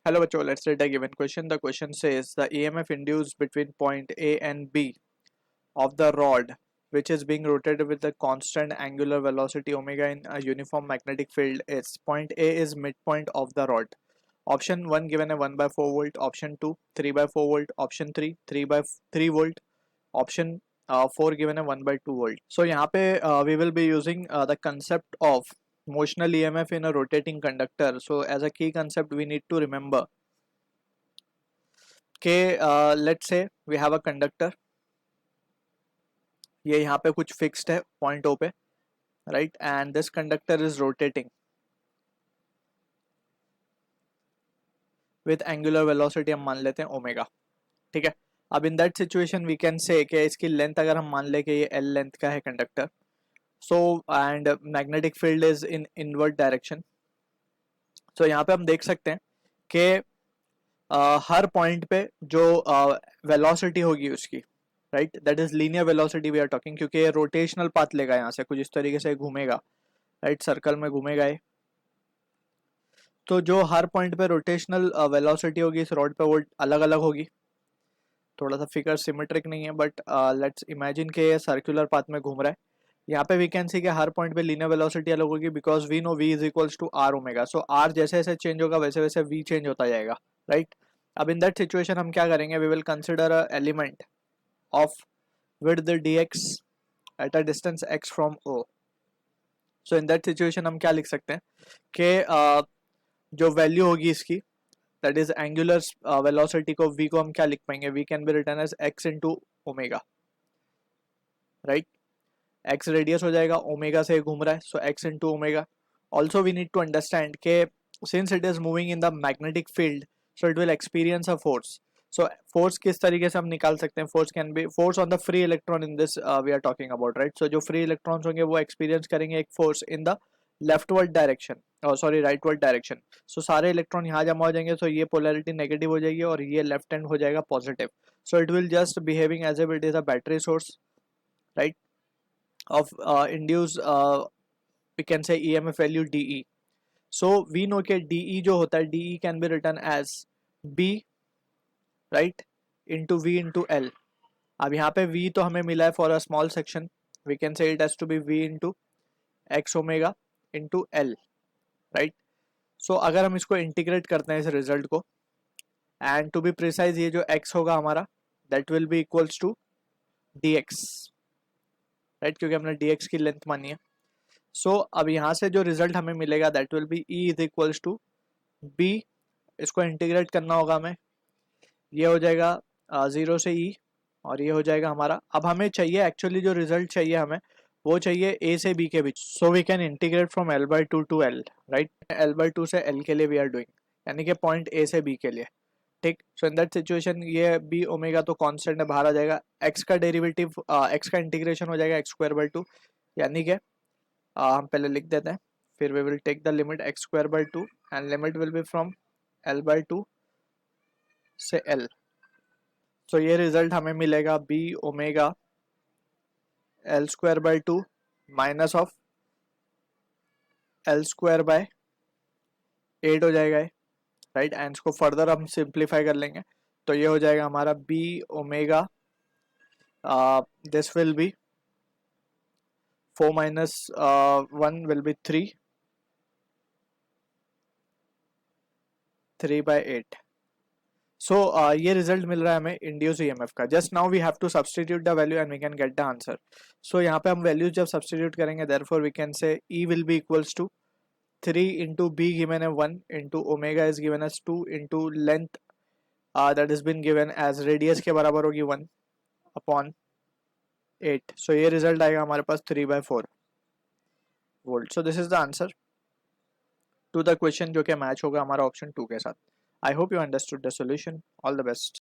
Hello बच्चों, let's read a given question. The question says the EMF induced between point A and B of the rod which is being rotated with a constant angular velocity omega in a uniform magnetic field is point A is midpoint of the rod. Option 1 given a 1 by 4 volt, option 2 3 by 4 volt, option 3 3 by 3 volt, option 4 given a 1 by 2 volt. So यहाँ पे we will be using the concept of motional EMF in a rotating conductor. So as a key concept we need to remember let's say we have a conductor. ये यहाँ पे कुछ fixed है point O पे, right? And this conductor is rotating with angular velocity हम मान लेते हैं ओमेगा, ठीक है. अब in that situation we can say कि इसकी लेंथ अगर हम मान ले कि ये L लेंथ का है conductor, so and magnetic field is in invert direction. So यहाँ पे हम देख सकते हैं कि हर पॉइंट पे जो वेलोसिटी होगी उसकी, right, that is linear velocity we are talking, क्योंकि ये रोटेशनल पाथ लेगा, यहाँ से कुछ इस तरीके से घूमेगा, राइट, सर्कल में घूमेगा ये. तो जो हर पॉइंट पे रोटेशनल वेलोसिटी होगी इस रॉड पे वो अलग अलग होगी. थोड़ा सा फिगर सिमेट्रिक नहीं है बट लेट्स इमेजिन के ये सर्कुलर पाथ में घूम रहा है. यहाँ पे वी कैन सी कि हर पॉइंट पे लीनियर वेलोसिटी अलग होगी because we know v is equals to r omega. So r जैसे जैसे चेंज होगा वैसे वैसे v चेंज होता जाएगा, राइट. अब इन दैट सिचुएशन हम क्या करेंगे, we will consider a element of width dx at a distance x from o. So in that situation हम क्या लिख सकते हैं कि जो वैल्यू होगी इसकी, दैट इज एंगुलर वेलोसिटी को v को हम क्या लिख पाएंगे, v can be written as x into omega, right. x radius हो जाएगा, ओमेगा से घूम रहा है, so x into omega. Also we need to understand के since it is moving in the magnetic field so it will experience a force. So force किस तरीके से हम निकाल सकते हैं, force can be force on the free electron in this we are talking about, right. So जो free electrons होंगे वो एक्सपीरियंस करेंगे एक force in the leftward direction, sorry rightward direction. So सारे इलेक्ट्रॉन यहाँ जमा हो जाएंगे, सो ये पोलैरिटी नेगेटिव हो जाएगी और ये लेफ्ट हैंड हो जाएगा positive. So it will just behaving as if it is a battery source, right, of induce we can say EMF value DE. So we know कि DE जो होता है DE can be written as B, right, into V into L. अब यहाँ पे V तो हमें मिला है for a small section, we can say it has to be V into x omega into L, right. So अगर हम इसको इंटीग्रेट करते हैं इस रिजल्ट को, एंड टू बी प्रिसाइज ये जो x होगा हमारा that will be equals to dx, right, क्योंकि हमने dx की लेंथ मानी है. सो अब यहाँ से जो रिजल्ट हमें मिलेगा that will be E is equals to B. इसको इंटीग्रेट करना होगा हमें, ये हो जाएगा 0 से E और ये हो जाएगा हमारा. अब हमें चाहिए एक्चुअली जो रिजल्ट चाहिए हमें वो चाहिए A से B के बीच. So we can integrate from L/2 to L, right. L/2 से L के लिए वी आर डूइंग, यानी कि पॉइंट A से B के लिए, ठीक. सो इन दैट सिचुएशन ये B ओमेगा तो कांस्टेंट है, बाहर आ जाएगा. x का डेरिवेटिव x का इंटीग्रेशन हो जाएगा x²/2, यानी कि हम पहले लिख देते हैं, फिर we will take the limit x²/2 and limit will be from L/2 से L. सो ये रिजल्ट हमें मिलेगा B omega L²/2 minus of L²/8 हो जाएगा, राइट. एंड इसको फर्दर हम सिंप्लीफाई कर लेंगे तो ये हो जाएगा हमारा B omega, this will be 4 minus 1 will be 3/8. So ये रिजल्ट मिल रहा है हमें इंड्यूस ईएमएफ का. Just now we have to substitute the value and we can get the answer. So यहाँ पे हम वैल्यूज जब सब्सटीट्यूट करेंगे therefore we can say E will be equals to 3 into B given है 1 into omega is given as 2 into length that is been given as radius के बराबर होगी 1 upon 8. सो ये रिजल्ट आएगा हमारे पास 3/4 volt. So this is the answer to the question जो कि मैच होगा हमारा ऑप्शन 2 के साथ. I hope you understood the solution. All the best.